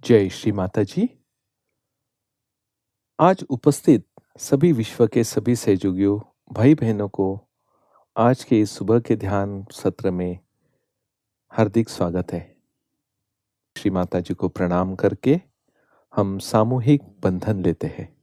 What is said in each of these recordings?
जय श्री माता जी। आज उपस्थित सभी विश्व के सभी सहयोगियों भाई बहनों को आज के इस सुबह के ध्यान सत्र में हार्दिक स्वागत है। श्री माता जी को प्रणाम करके हम सामूहिक बंधन लेते हैं।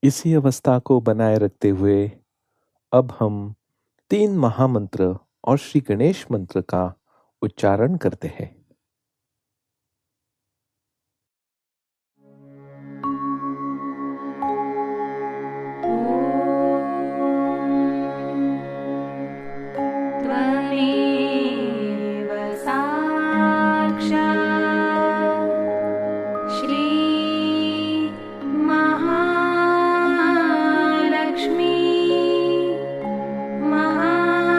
इसी अवस्था को बनाए रखते हुए अब हम 3 महामंत्र और श्री गणेश मंत्र का उच्चारण करते हैं। त्वमेव साक्षात् श्री महालक्ष्मी महासरस्वती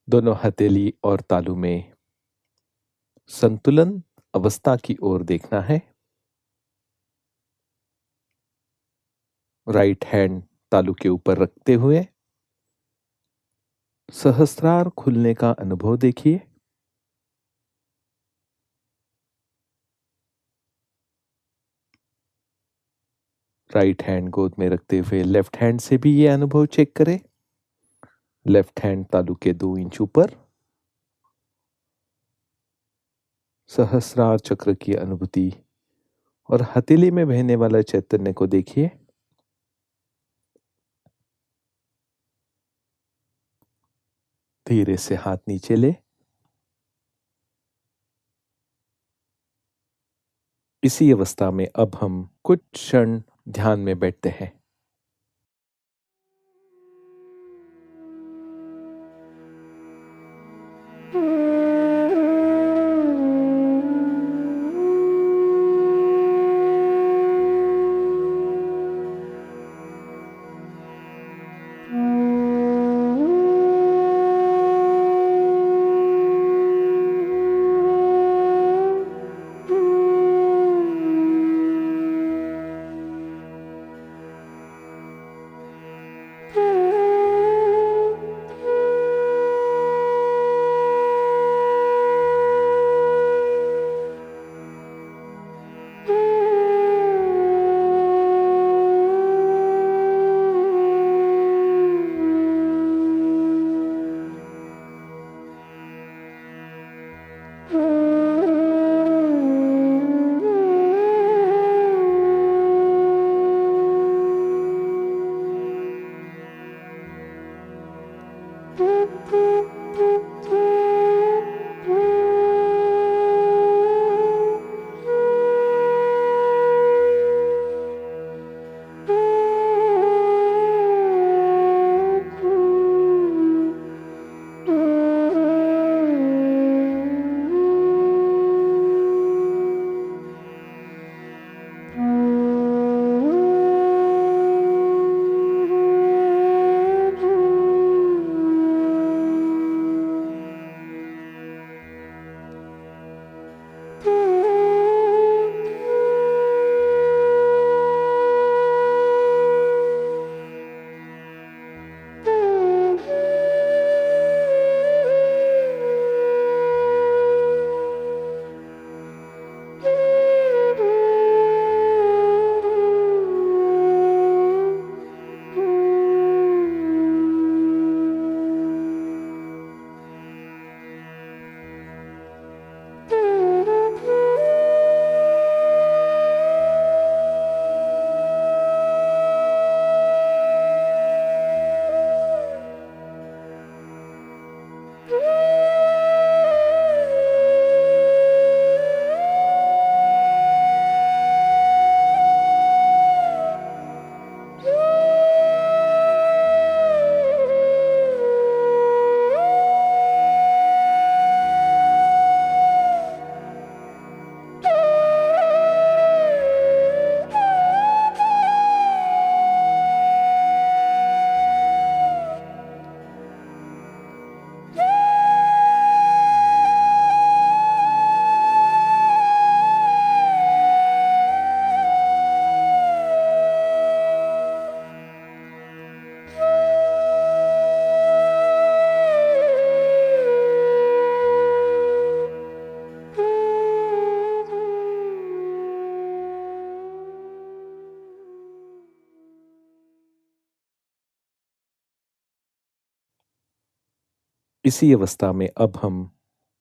दोनों हथेली और तालू में संतुलन अवस्था की ओर देखना है। राइट हैंड तालू के ऊपर रखते हुए सहस्त्रार खुलने का अनुभव देखिए। राइट हैंड गोद में रखते हुए लेफ्ट हैंड से भी ये अनुभव चेक करें। लेफ्ट हैंड तालू के 2 इंच ऊपर सहस्रार चक्र की अनुभूति और हथेली में बहने वाला चैतन्य को देखिए। धीरे से हाथ नीचे ले। इसी अवस्था में अब हम कुछ क्षण ध्यान में बैठते हैं। इसी अवस्था में अब हम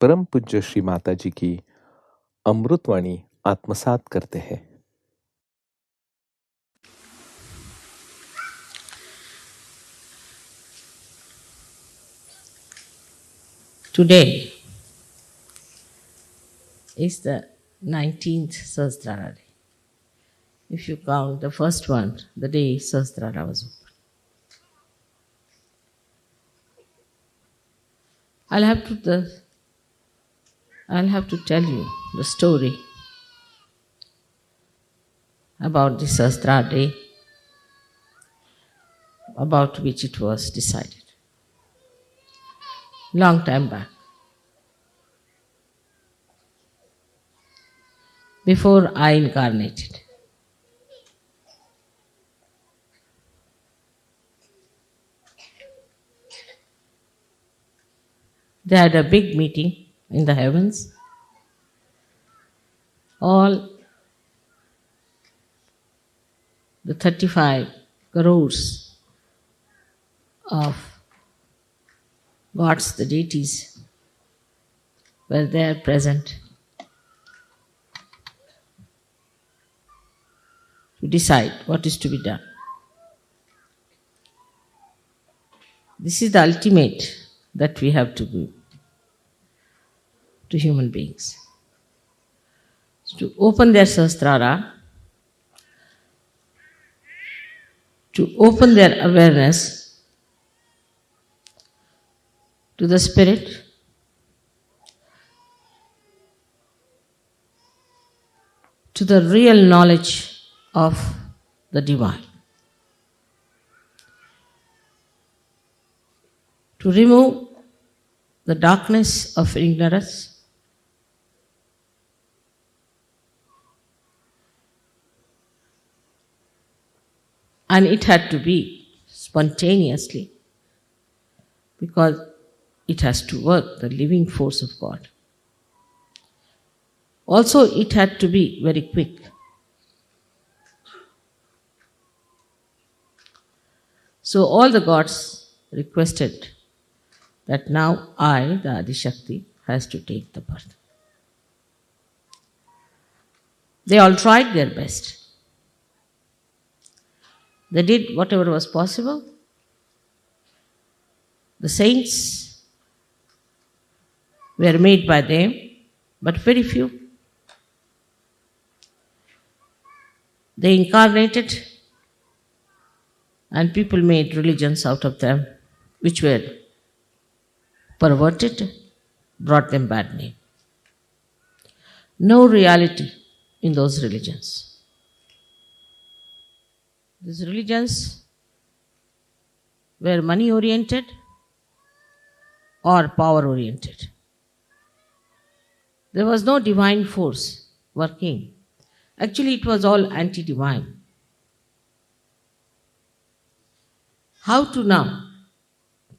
परम पूज्य श्री माता जी की अमृतवाणी आत्मसात करते हैं। Today is the 19th Sahasrara day. If you count the first one, the day Sahasrara was opened. I'll have to tell you the story about the Sahasrara day, about which it was decided. long time back, before I incarnated. They had a big meeting in the heavens. All the 35 crores of gods, the deities, were there present to decide what is to be done. This is the ultimate that we have to give to human beings. To open their sahasrara, to open their awareness to the spirit, to the real knowledge of the divine, to remove the darkness of ignorance, and it had to be spontaneously because it has to work, the living force of God. Also, it had to be very quick. So all the gods requested that now I, the Adishakti, has to take the birth. They all tried their best. They did whatever was possible. The saints were made by them, but very few. They incarnated, and people made religions out of them, which were perverted, brought them bad name. No reality in those religions. These religions were money oriented or power oriented. There was no divine force working. Actually, it was all anti-divine. How to now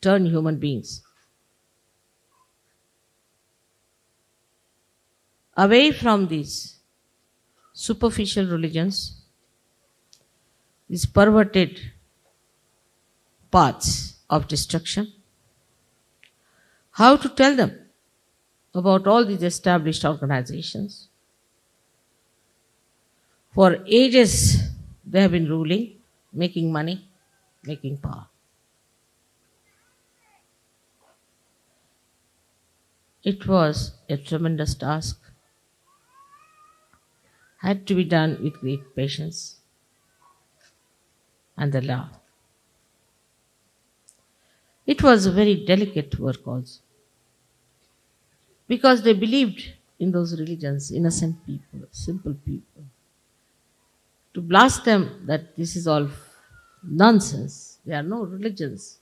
turn human beings away from these superficial religions, these perverted paths of destruction? How to tell them about all these established organizations? For ages they have been ruling, making money, making power. It was a tremendous task, had to be done with great patience and the love. It was a very delicate work also, because they believed in those religions, innocent people, simple people. To blast them that this is all nonsense, there are no religions.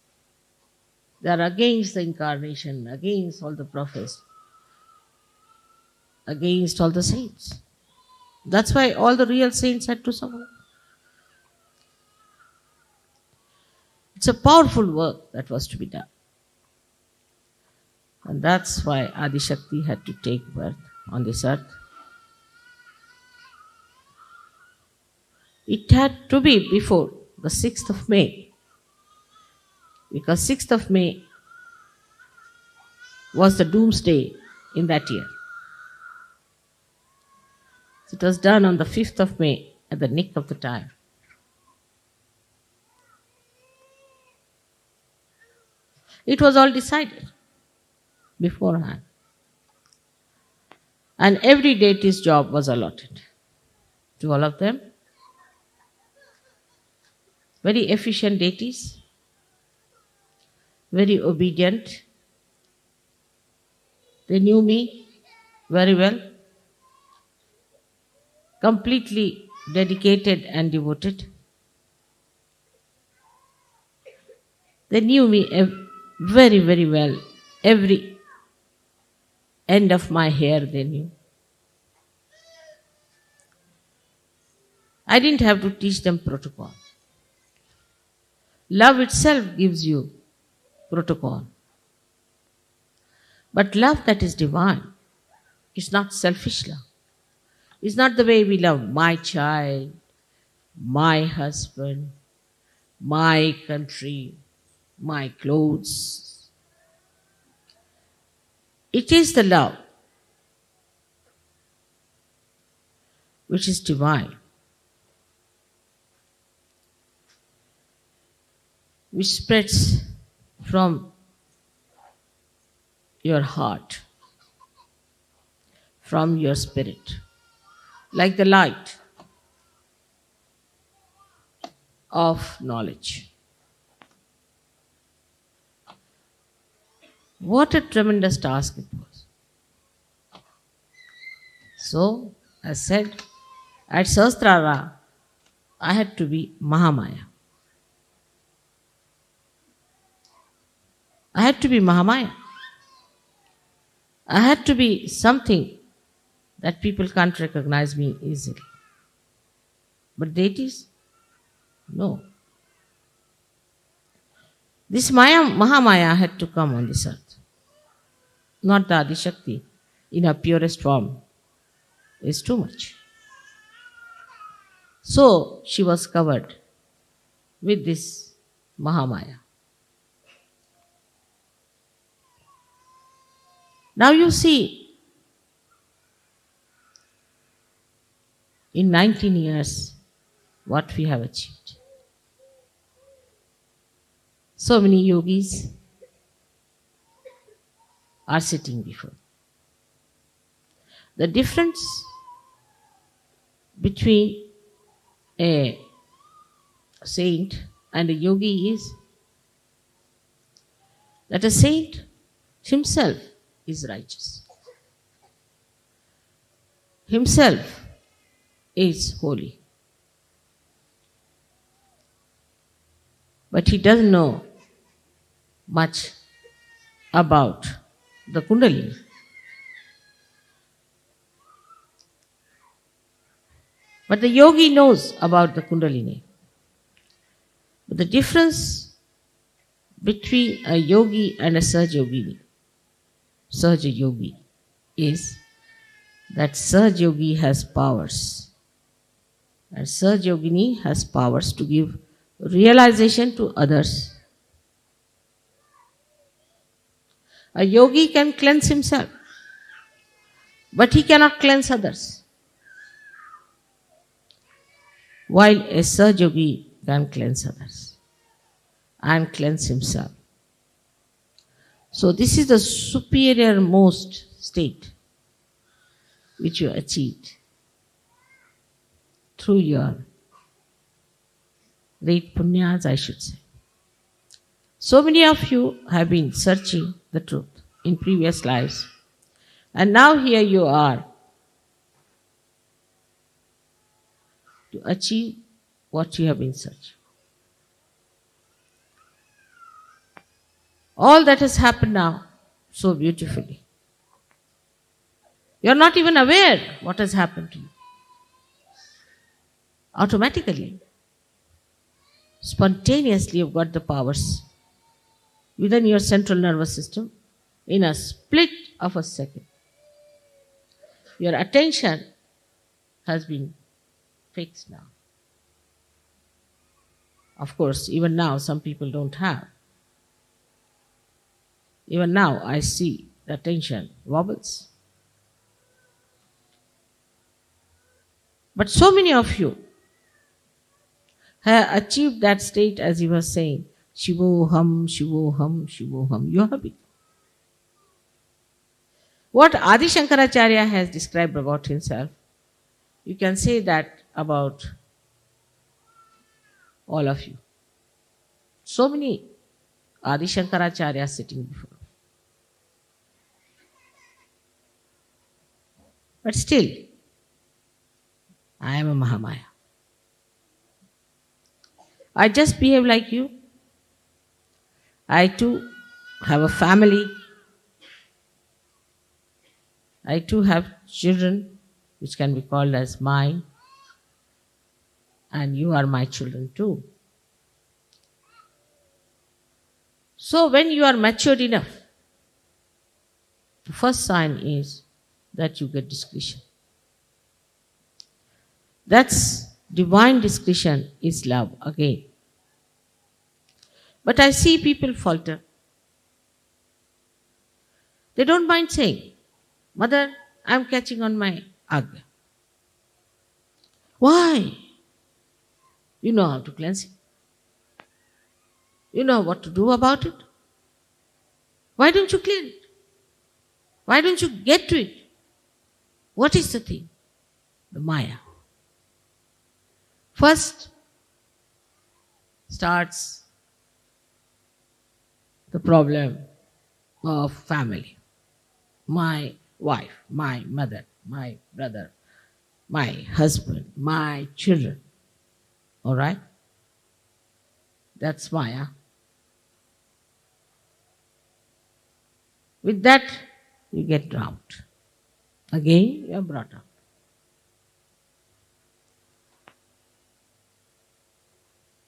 They are against the incarnation, against all the prophets, against all the saints. That's why all the real saints had to suffer. It's a powerful work that was to be done. And that's why Adi Shakti had to take birth on this earth. It had to be before the 6th of May, because 6th of May was the doomsday in that year. So it was done on the 5th of May at the nick of the time. It was all decided beforehand. And every deity's job was allotted to all of them. Very efficient deities, very obedient. They knew me very well, completely dedicated and devoted. They knew me very, very well every end of my hair they knew. I didn't have to teach them protocol. Love itself gives you protocol. But love that is divine is not selfish love. It's not the way we love my child, my husband, my country, my clothes. It is the love which is divine, which spreads from your heart, from your spirit, like the light of knowledge. What a tremendous task it was. So, as said, at Sahasrara, I had to be Mahamaya. I had to be Mahamaya. I had to be something that people can't recognize me easily. But deities, no. This Mahamaya had to come on this earth. Not the Adishakti in her purest form is too much. So she was covered with this Mahamaya. Now you see, in 19 years, what we have achieved. So many yogis are sitting before. The difference between a saint and a yogi is that a saint himself is righteous. Himself is holy. But he doesn't know much about the Kundalini. But the yogi knows about the Kundalini. But the difference between a yogi and a Sahaja yogi is that Sahaja yogi has powers. And Sahaja yogini has powers to give realization to others. A yogi can cleanse himself, but he cannot cleanse others. While a Sahaja yogi can cleanse others and cleanse himself. So this is the superior most state which you achieved through your great punyas, I should say. So many of you have been searching the truth in previous lives, and now here you are to achieve what you have been searching. All that has happened now so beautifully. You are not even aware what has happened to you. Automatically, spontaneously, you've got the powers within your central nervous system in a split of a second. Your attention has been fixed now. Of course, even now, some people don't have. Even now, I see the attention wobbles. But so many of you have achieved that state, as you were saying, Shivoham, Shivoham, Shivoham. You have it. What Adi Shankaracharya has described about himself, you can say that about all of you. So many Adi Shankaracharya sitting before. But still, I am a Mahamaya. I just behave like you. I too have a family I too have children which can be called as mine, and you are my children too. So when you are matured enough, the first sign is that you get discretion. That's divine discretion is love again. But I see people falter. They don't mind saying, Mother, I'm catching on my agya. Why? You know how to cleanse it. You know what to do about it. Why don't you clean it? Why don't you get to it? What is the thing? The Maya. First starts the problem of family. My wife, my mother, my brother, my husband, my children. All right? That's Maya. With that, you get drowned. Again, you are brought up.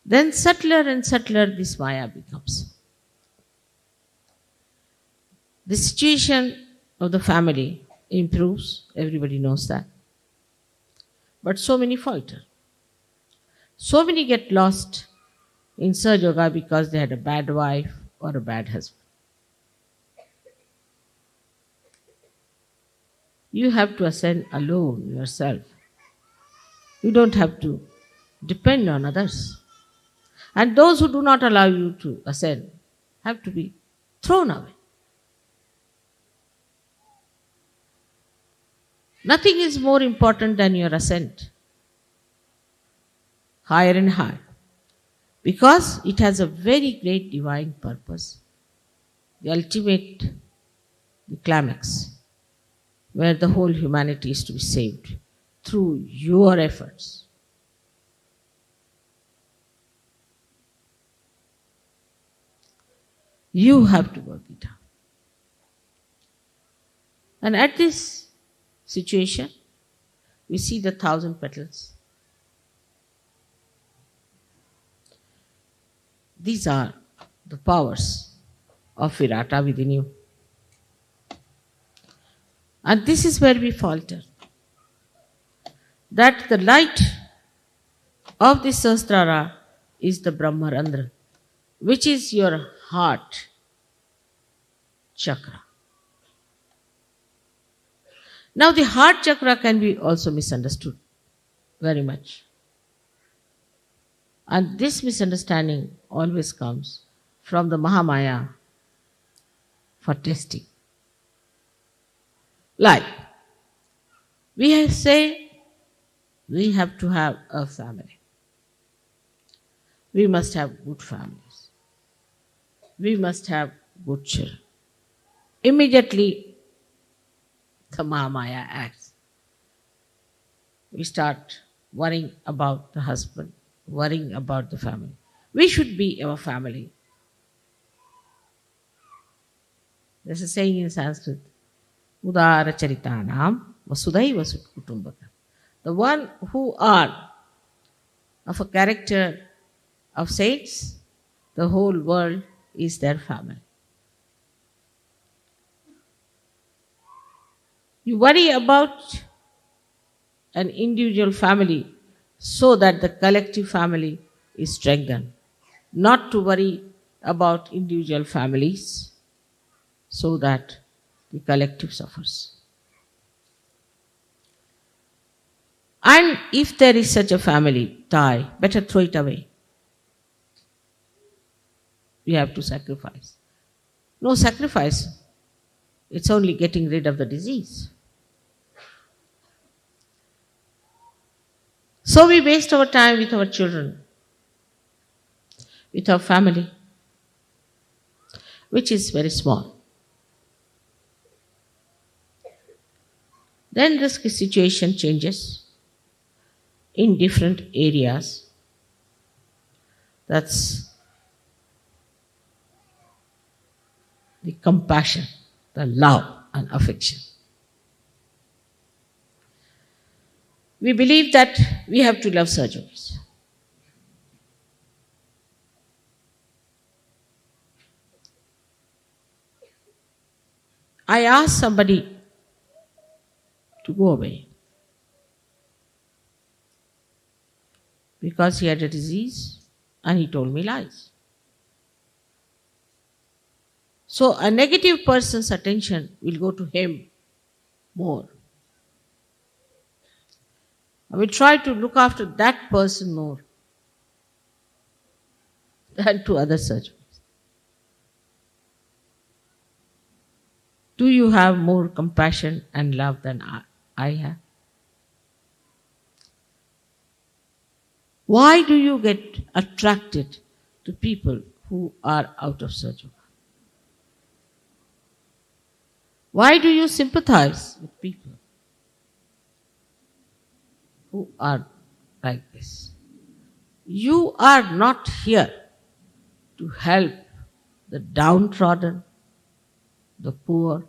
Then subtler and subtler this Maya becomes. The situation of the family improves, everybody knows that. But so many falter. So many get lost in Sahaja Yoga because they had a bad wife or a bad husband. You have to ascend alone yourself. You don't have to depend on others. And those who do not allow you to ascend have to be thrown away. Nothing is more important than your ascent, higher and higher, because it has a very great divine purpose, the ultimate, the climax, where the whole humanity is to be saved through your efforts. You have to work it out. And at this situation, we see the 1,000 petals. These are the powers of Virata within you. And this is where we falter. That the light of the Sahasrara is the Brahmarandra, which is your heart chakra. Now the heart chakra can be also misunderstood very much. And this misunderstanding always comes from the Mahamaya for testing. Like, we say we have to have a family. We must have good families. We must have good children. Immediately, the Mahamaya acts. We start worrying about the husband, worrying about the family. We should be our family. There's a saying in Sanskrit, Udara Charitanam Vasudhaiva Kutumbakam. The one who are of a character of saints, the whole world is their family. You worry about an individual family so that the collective family is strengthened, not to worry about individual families so that the collective suffers. And if there is such a family tie, better throw it away. We have to sacrifice. No sacrifice, it's only getting rid of the disease. So we waste our time with our children, with our family, which is very small. Then the situation changes in different areas. That's the compassion, the love and affection. We believe that we have to love surgeries. I asked somebody to go away because he had a disease and he told me lies. So a negative person's attention will go to him more. I will try to look after that person more than to other surgeons. Do you have more compassion and love than I have? Why do you get attracted to people who are out of surgery? Why do you sympathize with people who are like this? You are not here to help the downtrodden, the poor,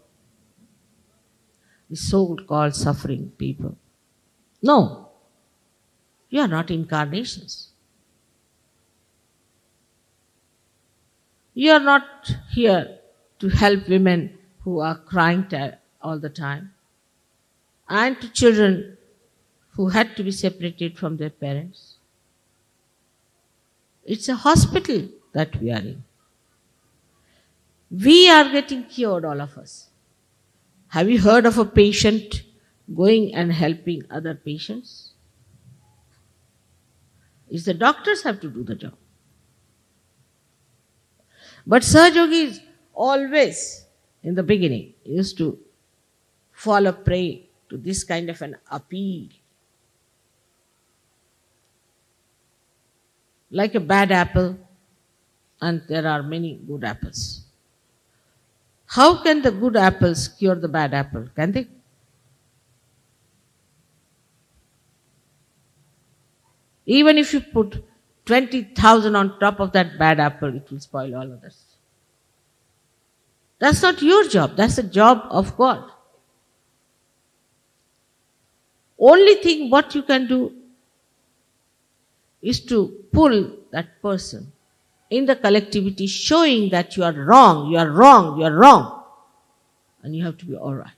the so-called suffering people. No, you are not incarnations. You are not here to help women who are crying all the time and to children who had to be separated from their parents. It's a hospital that we are in. We are getting cured, all of us. Have you heard of a patient going and helping other patients? It's the doctors have to do the job. But Sahajogis always, in the beginning, used to fall a prey to this kind of an appeal. Like a bad apple, and there are many good apples. How can the good apples cure the bad apple? Can they? Even if you put 20,000 on top of that bad apple, it will spoil all others. That's not your job. That's the job of God. Only thing what you can do is to pull that person in the collectivity, showing that you are wrong, you are wrong, you are wrong, and you have to be all right.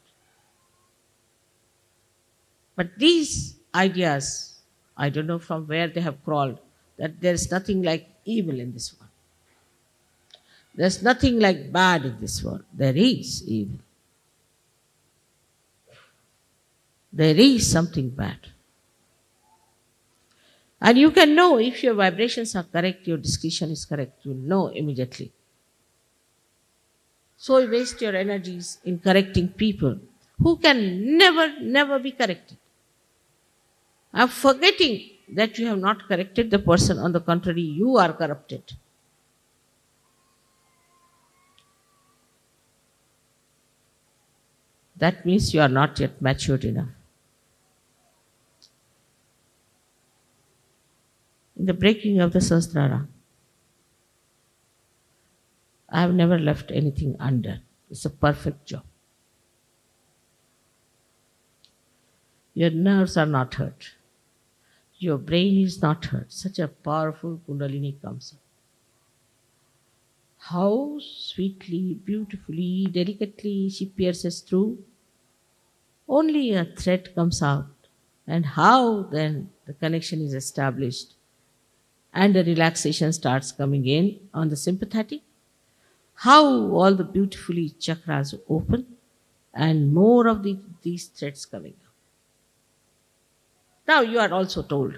But these ideas, I don't know from where they have crawled, that there is nothing like evil in this world. There's nothing like bad in this world. There is evil. There is something bad. And you can know if your vibrations are correct, your discretion is correct. You'll know immediately. So you waste your energies in correcting people who can never be corrected. I'm forgetting that you have not corrected the person. On the contrary, you are corrupted. That means you are not yet matured enough. In the breaking of the Sahasrara, I have never left anything undone. It's a perfect job. Your nerves are not hurt. Your brain is not hurt. Such a powerful Kundalini comes up. How sweetly, beautifully, delicately she pierces through. Only a thread comes out. And how then the connection is established and the relaxation starts coming in on the sympathetic. How all the beautifully chakras open and more of these threads coming out. Now you are also told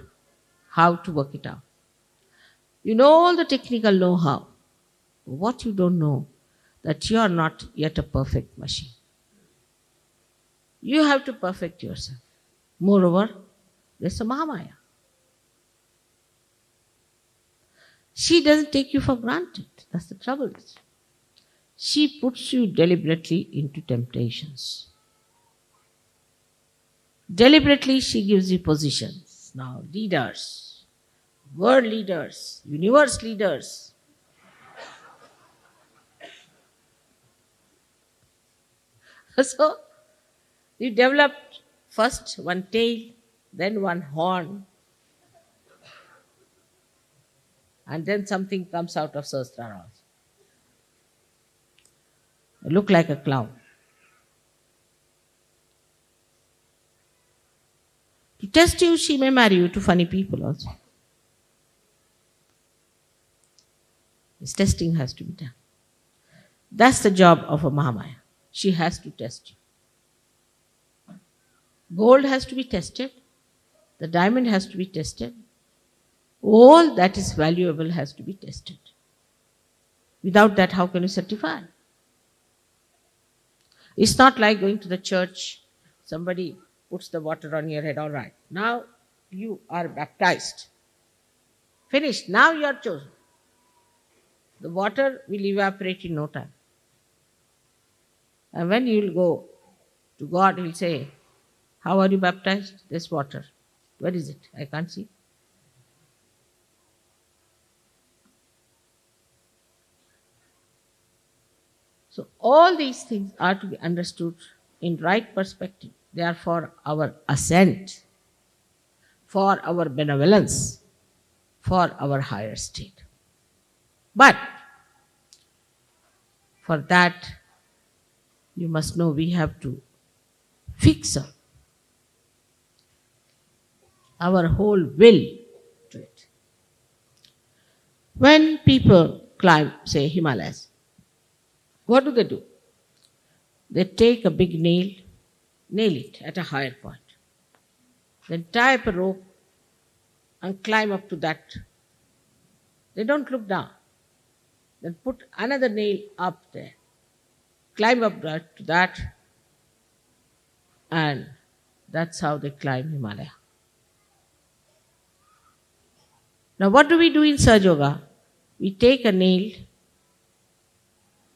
how to work it out. You know all the technical know-how. What you don't know, that you are not yet a perfect machine. You have to perfect yourself. Moreover, there's a Mahamaya. She doesn't take you for granted. That's the trouble. She puts you deliberately into temptations. Deliberately she gives you positions. Now, leaders, world leaders, universe leaders. So, you developed first one tail, then one horn, and then something comes out of Sahasrara also. It look like a clown. To test you, she may marry you to funny people also. This testing has to be done. That's the job of a Mahamaya. She has to test you. Gold has to be tested. The diamond has to be tested. All that is valuable has to be tested. Without that, how can you certify? It's not like going to the church, somebody puts the water on your head, all right. Now you are baptized. Finished. Now you are chosen. The water will evaporate in no time. And when you will go to God, He will say, how are you baptized? This water. Where is it? I can't see. So all these things are to be understood in right perspective. They are for our ascent, for our benevolence, for our higher state. But for that, you must know we have to fix up our whole will to it. When people climb, say, Himalayas, what do? They take a big nail it at a higher point, then tie up a rope and climb up to that. They don't look down. Then put another nail up there, climb up to that, and that's how they climb Himalaya. Now what do we do in Sahaja Yoga? We take a nail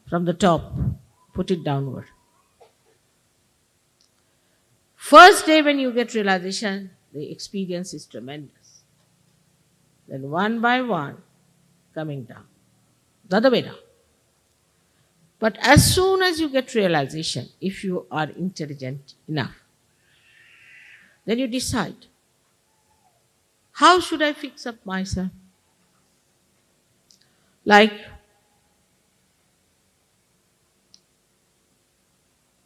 from the top, put it downward. First day when you get realization, the experience is tremendous. Then one by one, coming down. The other way down. But as soon as you get realization, if you are intelligent enough, then you decide, how should I fix up myself? Like,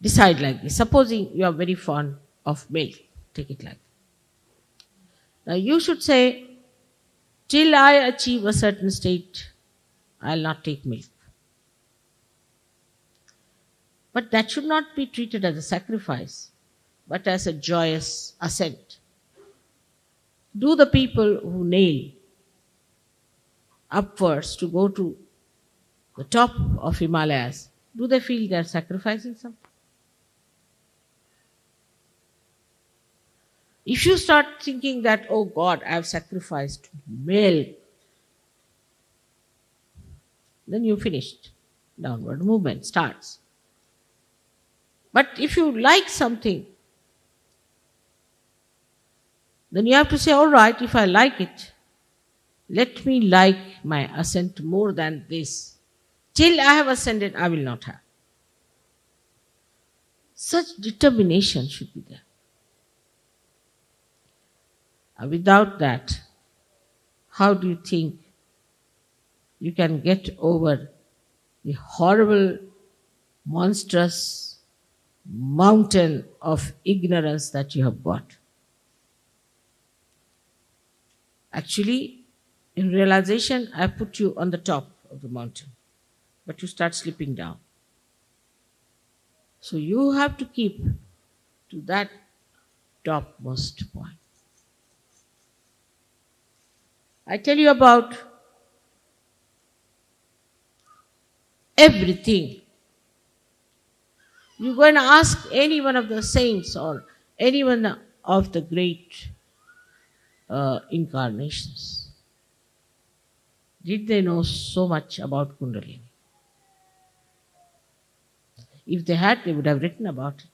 decide like this. Supposing you are very fond of milk, take it like that. Now you should say, till I achieve a certain state, I will not take milk. But that should not be treated as a sacrifice, but as a joyous ascent. Do the people who nail upwards to go to the top of Himalayas, do they feel they are sacrificing something? If you start thinking that, oh God, I have sacrificed milk, then you finished. Downward movement starts. But if you like something, then you have to say, all right, if I like it, let me like my ascent more than this. Till I have ascended, I will not have. Such determination should be there. Without that, how do you think you can get over the horrible, monstrous mountain of ignorance that you have got? Actually, in realization, I put you on the top of the mountain, but you start slipping down. So you have to keep to that topmost point. I tell you about everything. You go and ask any one of the saints or any one of the great incarnations. Did they know so much about Kundalini? If they had, they would have written about it.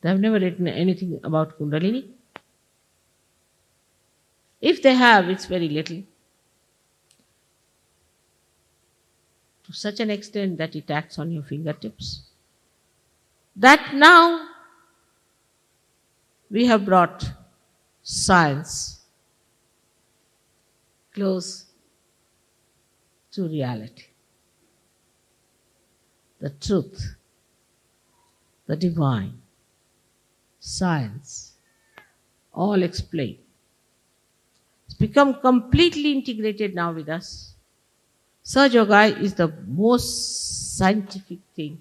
They have never written anything about Kundalini. If they have, it's very little. To such an extent that it acts on your fingertips. That now we have brought science close to reality. The truth, the divine, science, all explained. It's become completely integrated now with us. Sahaja Yoga is the most scientific thing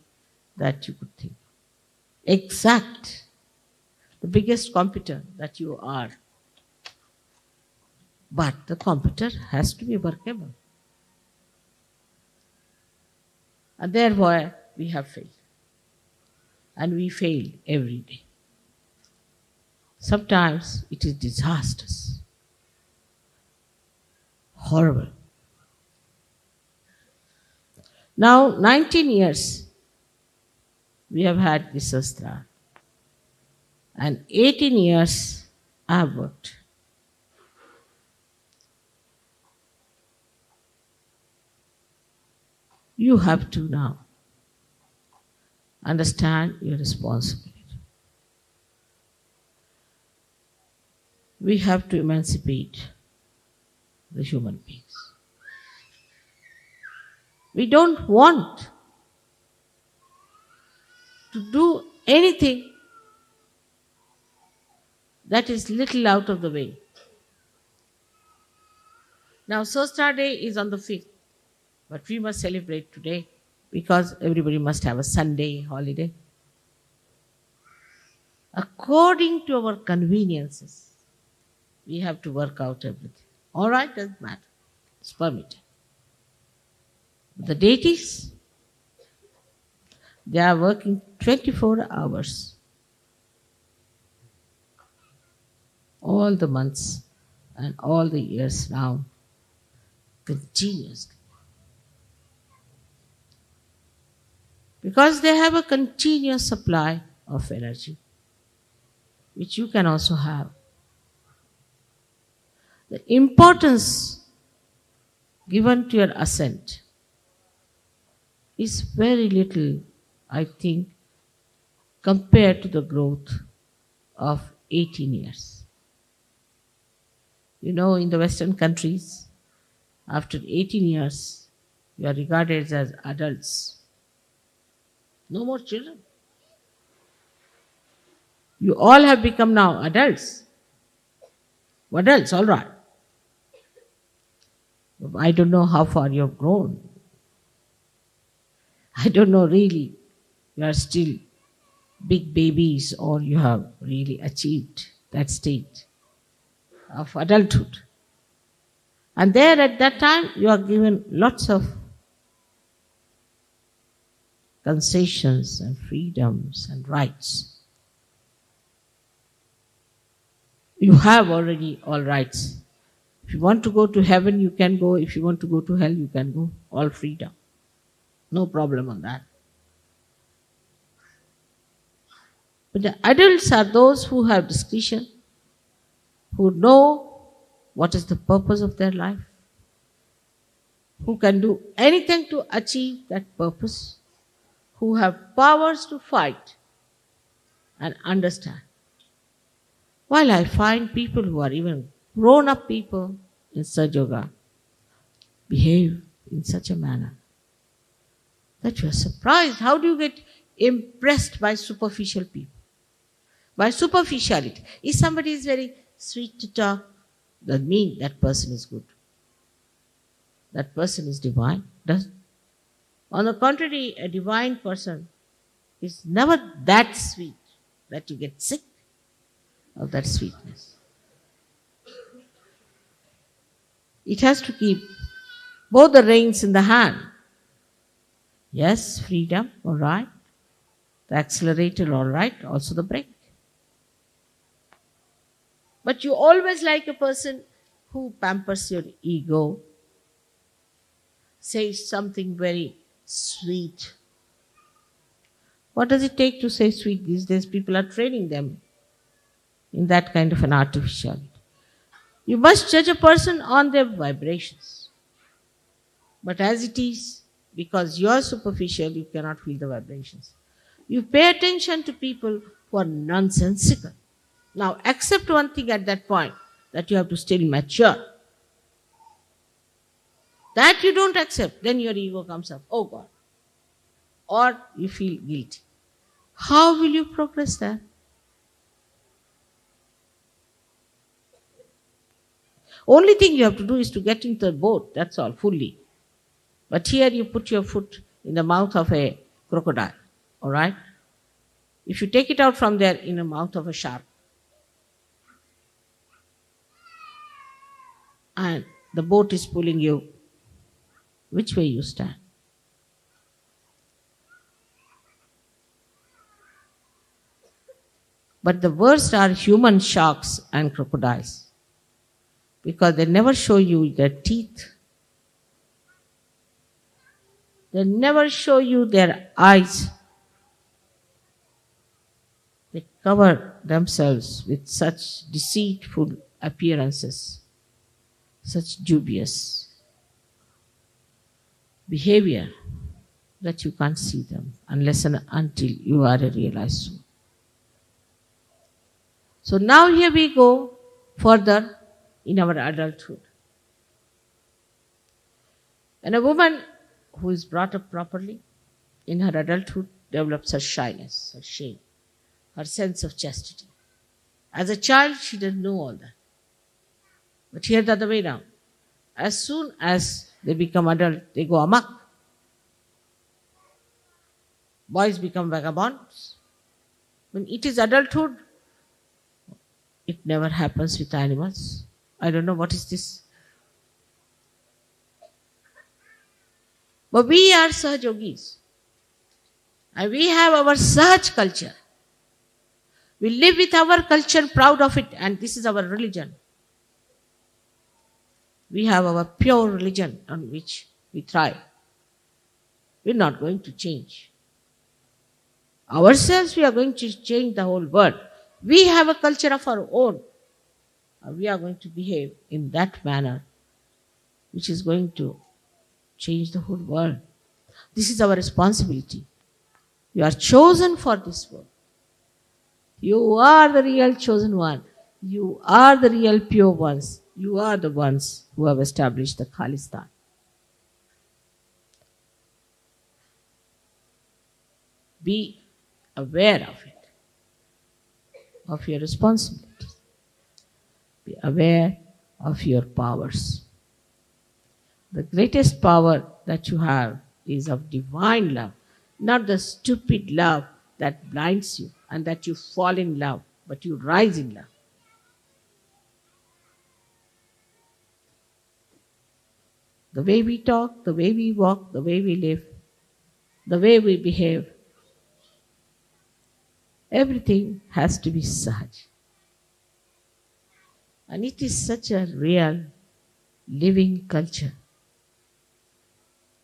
that you could think. Exact, the biggest computer that you are. But the computer has to be workable. And therefore, we have failed. And we fail every day. Sometimes it is disastrous, horrible. Now, 19 years we have had this Shastra, and 18 years I have worked. You have to now understand your responsibility. We have to emancipate the human beings. We don't want to do anything that is little out of the way. Now, Shastra Day is on the 5th, but we must celebrate today because everybody must have a Sunday holiday. According to our conveniences, we have to work out everything. All right, doesn't matter. It's permitted. The deities, they are working 24 hours. All the months and all the years now, continuously. Because they have a continuous supply of energy, which you can also have. The importance given to your ascent is very little, I think, compared to the growth of 18 years. You know, in the Western countries, after 18 years, you are regarded as adults. No more children. You all have become now adults. Adults, all right. I don't know how far you have grown. I don't know really. You are still big babies or you have really achieved that state of adulthood. And there at that time, you are given lots of concessions and freedoms and rights. You have already all rights. If you want to go to heaven, you can go. If you want to go to hell, you can go. All freedom. No problem on that. But the adults are those who have discretion, who know what is the purpose of their life, who can do anything to achieve that purpose, who have powers to fight and understand. While I find people who are even grown-up people in Sahaja Yoga behave in such a manner that you are surprised. How do you get impressed by superficial people? By superficiality. If somebody is very sweet to talk, doesn't mean that person is good. That person is divine. Doesn't. On the contrary, a divine person is never that sweet that you get sick of that sweetness. It has to keep both the reins in the hand. Yes, freedom, all right. The accelerator, all right. Also the brake. But you always like a person who pampers your ego, says something very sweet. What does it take to say sweet these days? People are training them in that kind of an artificiality. You must judge a person on their vibrations. But as it is, because you are superficial, you cannot feel the vibrations. You pay attention to people who are nonsensical. Now accept one thing at that point, that you have to still mature. That you don't accept, then your ego comes up, oh God. Or you feel guilty. How will you progress there? Only thing you have to do is to get into the boat, that's all, fully. But here you put your foot in the mouth of a crocodile, all right? If you take it out from there, in the mouth of a shark, and the boat is pulling you, which way you stand? But the worst are human sharks and crocodiles, because they never show you their teeth. They never show you their eyes. They cover themselves with such deceitful appearances, such dubious behavior, that you can't see them unless and until you are a realized soul. So now here we go further in our adulthood. And a woman who is brought up properly in her adulthood develops her shyness, her shame, her sense of chastity. As a child, she didn't know all that. But here the other way round. As soon as they become adult, they go amok. Boys become vagabonds. When it is adulthood, it never happens with animals. I don't know what is this. But we are Sahaj Yogis. And we have our Sahaj culture. We live with our culture, proud of it, and this is our religion. We have our pure religion on which we thrive. We're not going to change. Ourselves, we are going to change the whole world. We have a culture of our own. And we are going to behave in that manner which is going to change the whole world. This is our responsibility. You are chosen for this work. You are the real chosen one. You are the real pure ones. You are the ones who have established the Khalistan. Be aware of it, of your responsibilities. Be aware of your powers. The greatest power that you have is of divine love, not the stupid love that blinds you and that you fall in love, but you rise in love. The way we talk, the way we walk, the way we live, the way we behave, everything has to be Sahaj. And it is such a real, living culture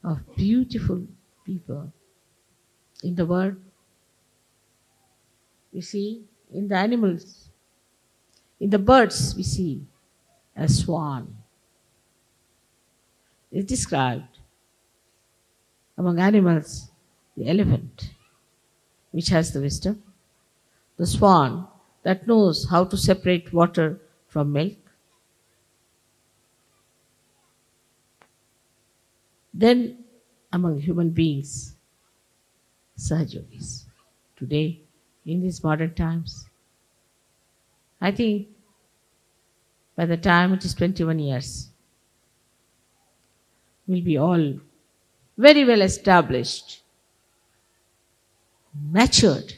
of beautiful people in the world. We see in the animals, in the birds, we see a swan. It's described among animals, the elephant, which has the wisdom, the swan that knows how to separate water from milk. Then among human beings, Sahaj Yogis. Today, in these modern times, I think by the time it is 21 years, we'll be all very well established, matured,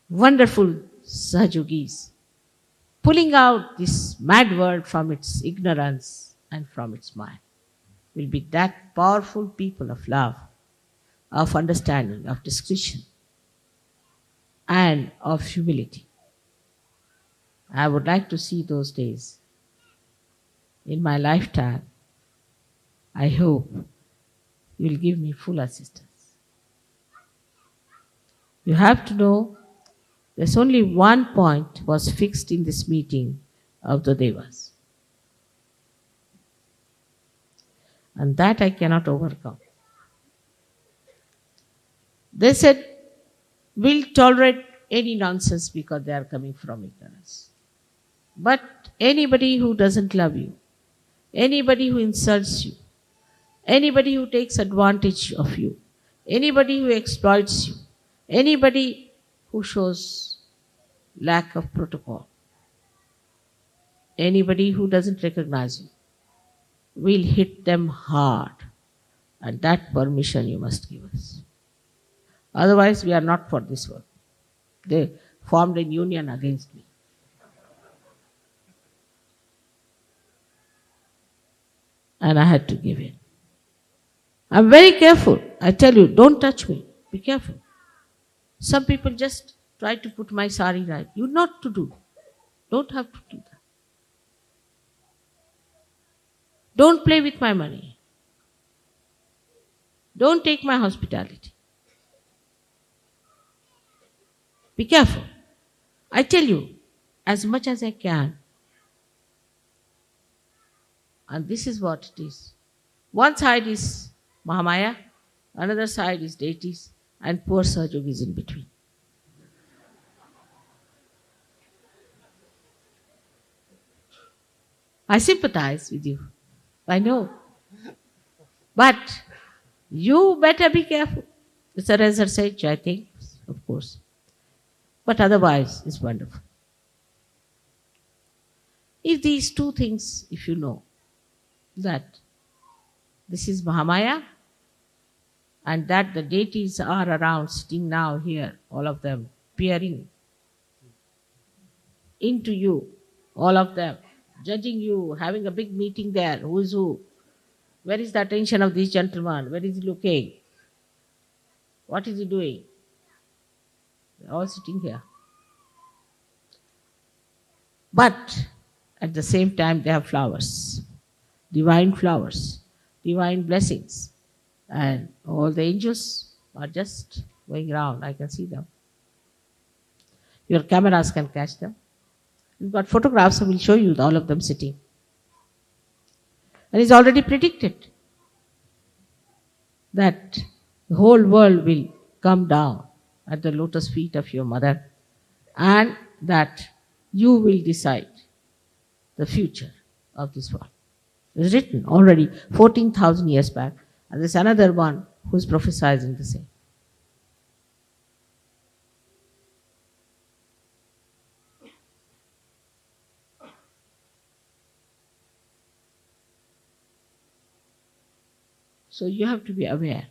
wonderful Sahaj Yogis, pulling out this mad world from its ignorance and from its mind. Will be that powerful people of love, of understanding, of discretion, and of humility. I would like to see those days in my lifetime. I hope you will give me full assistance. You have to know there's only one point was fixed in this meeting of the Devas. And that I cannot overcome. They said, we'll tolerate any nonsense because they are coming from ignorance. But anybody who doesn't love you, anybody who insults you, anybody who takes advantage of you, anybody who exploits you, anybody who shows lack of protocol, anybody who doesn't recognize you, will hit them hard. And that permission you must give us. Otherwise, we are not for this work. They formed a union against me. And I had to give in. I'm very careful. I tell you, don't touch me. Be careful. Some people just try to put my sari right. You not to do. Don't have to do that. Don't play with my money. Don't take my hospitality. Be careful. I tell you, as much as I can. And this is what it is. One side is Mahamaya, another side is deities, and poor Sahajog is in between. I sympathize with you. I know. But you better be careful. It's a research, I think, of course. But otherwise, it's wonderful. If these two things, if you know, that this is Mahamaya and that the deities are around sitting now here, all of them peering into you, all of them judging you, having a big meeting there, who is who, where is the attention of this gentleman, where is he looking, what is he doing? They're all sitting here. But at the same time they have flowers, divine blessings. And all the angels are just going around. I can see them. Your cameras can catch them. You've got photographs, I will show you all of them sitting. And it's already predicted that the whole world will come down at the lotus feet of your mother and that you will decide the future of this world. It's written already 14,000 years back, and there's another one who's prophesizing the same. So you have to be aware.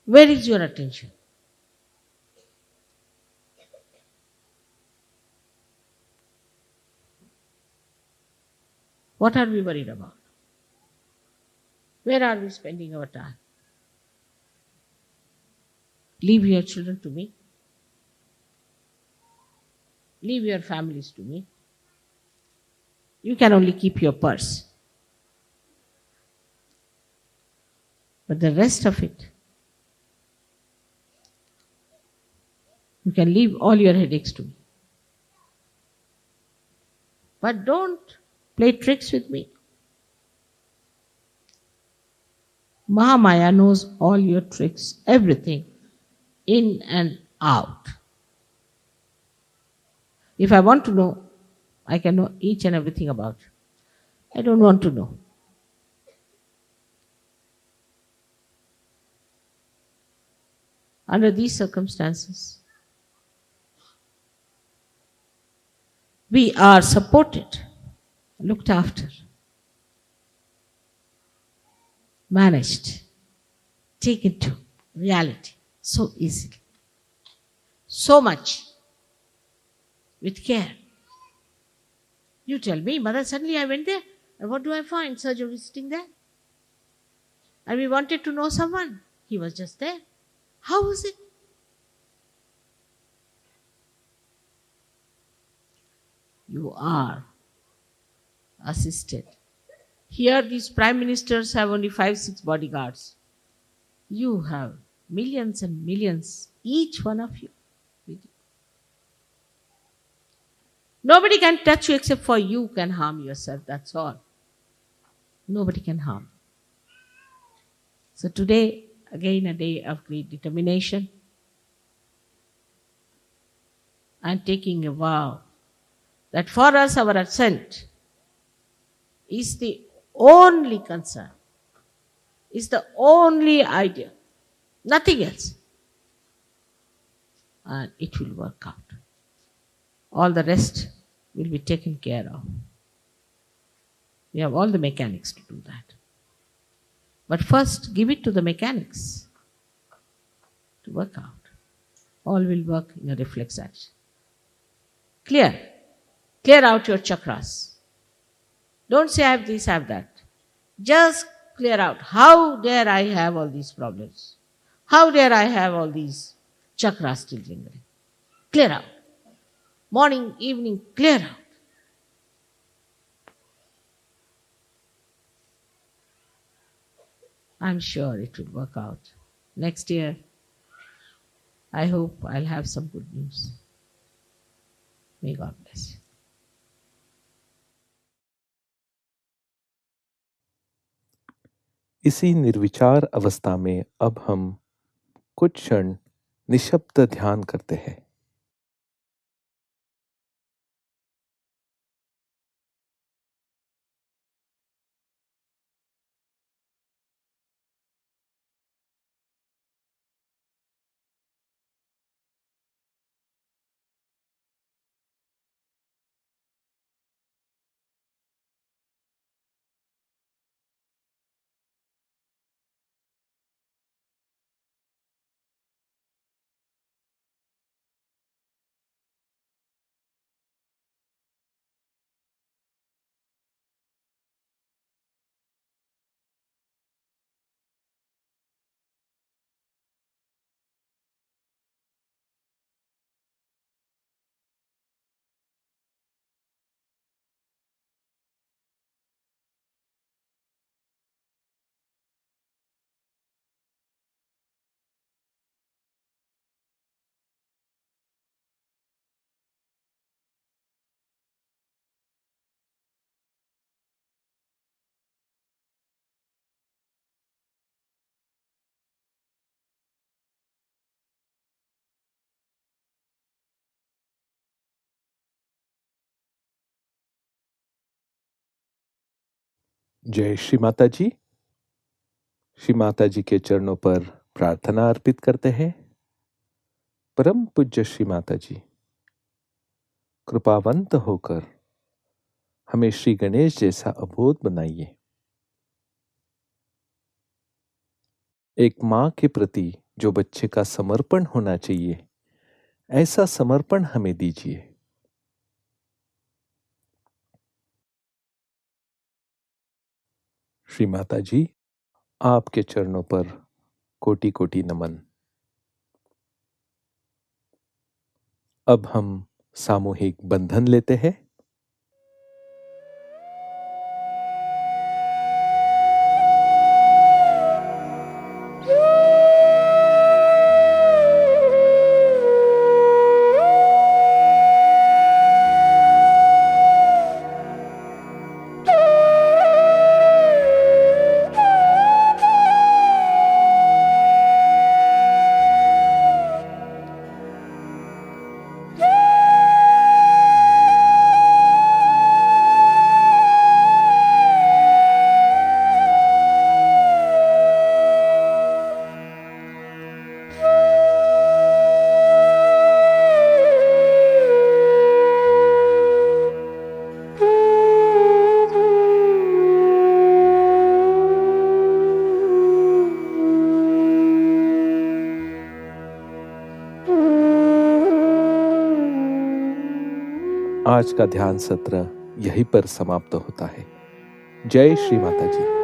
Where is your attention? What are we worried about? Where are we spending our time? Leave your children to me. Leave your families to me. You can only keep your purse. But the rest of it, you can leave all your headaches to me. But don't play tricks with me. Mahamaya knows all your tricks, everything, in and out. If I want to know, I can know each and everything about you. I don't want to know. Under these circumstances, we are supported, looked after, managed, taken to reality so easily, so much, with care. You tell me, Mother, suddenly I went there, and what do I find? Sahajog is sitting there. And we wanted to know someone. He was just there. How was it? You are assisted. Here these prime ministers have only 5-6 bodyguards. You have millions and millions, each one of you, with you. Nobody can touch you except for you can harm yourself, that's all. Nobody can harm. So today, again a day of great determination. and taking a vow that for us our ascent is the only concern, is the only idea, nothing else. And it will work out. All the rest will be taken care of. We have all the mechanics to do that. But first, give it to the mechanics to work out. All will work in a reflex action. Clear. Clear out your chakras. Don't say I have this, I have that. Just clear out. How dare I have all these problems? How dare I have all these chakras still lingering? Clear out. Morning, evening, clear out. I'm sure it will work out. Next year, I hope I'll have some good news. May God bless you. इसी निर्विचार अवस्था में अब हम कुछ क्षण निशब्द ध्यान करते हैं। जय श्री माता जी। श्री माता जी के चरणों पर प्रार्थना अर्पित करते हैं। परम पूज्य श्री माता जी, कृपावंत होकर हमें श्री गणेश जैसा अबोध बनाइए। एक माँ के प्रति जो बच्चे का समर्पण होना चाहिए, ऐसा समर्पण हमें दीजिए। श्री माता जी, आपके चरणों पर कोटि कोटि नमन। अब हम सामूहिक बंधन लेते हैं। आज का ध्यान सत्र यहीं पर समाप्त होता है। जय श्री माता जी।